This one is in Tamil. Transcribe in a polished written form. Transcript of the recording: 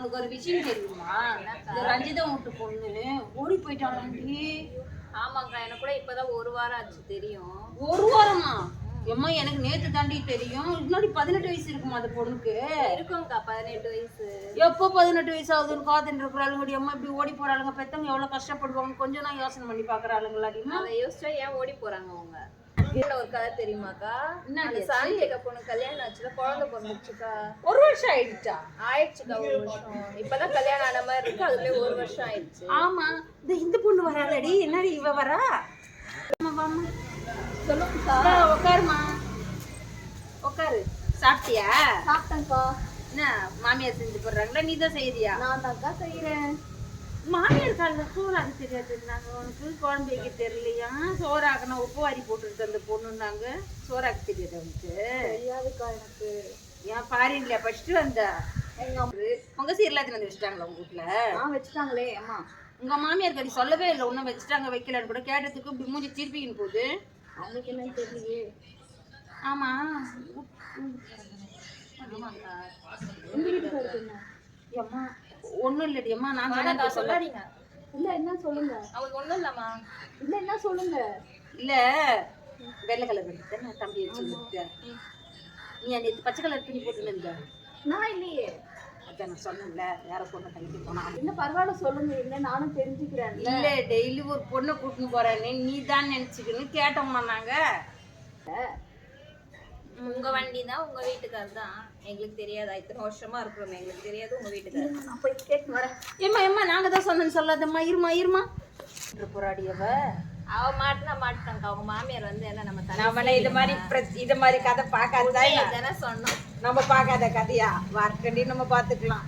உனக்கு ஒரு விஷயம் தெரியுமா? இந்த ரஞ்சிதா வீட்டு பொண்ணு ஓடி போயிட்டாளாண்டி. ஆமாக்கா, எனக்கு கூட இப்பதான் 1 வாரம் ஆச்சு தெரியும். 1 வாரமா? எம்மா எனக்கு நேத்து தாண்டி தெரியும். முன்னாடி 18 வயசு இருக்குமா அந்த பொண்ணுக்கு? இருக்கும்க்கா 18 வயசு. எப்போ 18 வயசு ஆகுதுன்னு காத்துட்டு இருக்கிறாளுங்க. அம்மா இப்படி ஓடி போறாளுங்க, பெத்தவங்க எவ்வளவு கஷ்டப்படுவாங்க கொஞ்சம் நான் யோசனை பண்ணி பாக்குறாளுங்களாடிமா. அதை யோசிச்சா ஏன் ஓடி போறாங்க அவங்க? ஒரு கதை தெரியுமாக்கா? என்ன சாந்தியக்கா பொண்ணு கல்யாணம் ஆச்சுல, குழந்தை பிறந்துச்சுக்கா. 1 வருஷம் ஆயிடுச்சா? ஆயிடுச்சுக்கா 1 வருஷம். இப்பதான் கல்யாணம் ஆன மாதிரி இருக்கு, அதுக்குள்ளே 1 வருஷம் ஆயிடுச்சு. ஆமா, இந்த பொண்ணு வராளடி. என்னடி இவ வரா? சொல்லுங்கக்கா. உட்காருமா, உட்காரு. சாப்பிட்டியா? சாப்பிட்டேன்க்கா. என்ன மாமியார் செஞ்சு போடுறாங்களா, நீ தான் செய்யறியா? நான் தான்க்கா செய்யறேன். மாமியார் காலில் சோறாக்க தெரியாதுன்னாங்க உனக்கு, குழம்பு வைக்க தெரியலையா? சோறாக்கணும் உப்பு வாரி போட்டுருக்கு அந்த பொண்ணுன்னாங்க. சோறாக்க தெரியாது உனக்கு? தெரியாதுக்கா எனக்கு. ஏன் பாரிங்களா படிச்சுட்டு வந்த? எங்க உங்க சீரெல்லாம் வந்து வச்சுட்டாங்களா உங்க வீட்டுல? வச்சுட்டாங்களே அம்மா. உங்க மாமியார் கடி சொல்லவே இல்லை ஒன்றும் வச்சுட்டாங்க வைக்கலன்னு கூட. கேட்டதுக்கு இப்படி மூஞ்சி திருப்பிக்கின்னு போகுது. அவங்களுக்கு என்ன தெரியலையே. ஆமா ஆமாக்கா. அம்மா ஒன்றும் இல்லடி அம்மா, நான் சொல்லாதீங்க. சொல்லாதீங்க. இல்ல என்ன சொல்லுங்க. அவங்களுக்கு ஒண்ணும் இல்லம்மா. இல்ல என்ன சொல்லுங்க. இல்ல வெள்ளை கலர் தானே தம்பி வச்சு நீ நேற்று பச்சை கலர் துணி போட்டுருந்த. நான் இல்லையே. அதான் நான் சொன்னேன்ல வேற பொண்ணை கழிக்க போனா. என்ன பரவாயில்ல சொல்லுங்க, என்ன நானும் தெரிஞ்சுக்கிறேன். இல்ல டெய்லி ஒரு பொண்ணை கூட்டின்னு போறேன்னு நீ தான் நினைச்சுக்கன்னு கேட்டோம்மா நாங்க. உங்க வண்டி தான், உங்க வீட்டுக்கார் தான். எங்களுக்கு தெரியாதா? இத்தனை வருஷமா இருக்கிறோம், எங்களுக்கு தெரியாது உங்க வீட்டுக்கார். நான் போய் கேட்டு வரேன். ஏம்மா நாங்க தான் சொன்னேன்னு சொல்லாதம்மா. இருமா போராடியவ அவ மாட்டாங்க. அவங்க மாமியார் வந்து என்ன நம்ம இது மாதிரி கதை பார்க்காத சொன்னோம். நம்ம பார்க்காத கதையா வார்க்கண்டி நம்ம பார்த்துக்கலாம்.